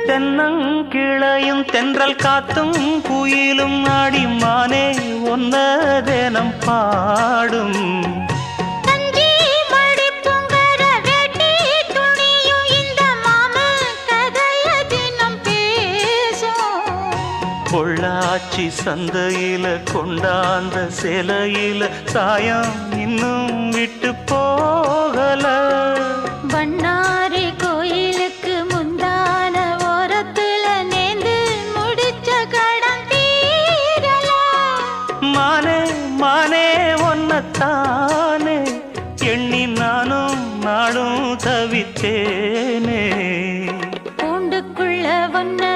தென்னங்கிளையும் தென்றல் காத்தும் குயிலும் ஆடிமானே ஒன்ன தினம் பாடும் பொள்ளாச்சி சந்தையில கொண்டாந்த சிலையில சாயம் இன்னும் விட்டு போகல பண்ணாரி கோயிலுக்கு முந்தான ஓரத்துல நேந்து முடிச்ச கடன் தீரல மானே மானே ஒன்னத்தானே எண்ணி நானும் நாடும் தவித்தேனே பூண்டுக்குள்ள ஒன்ன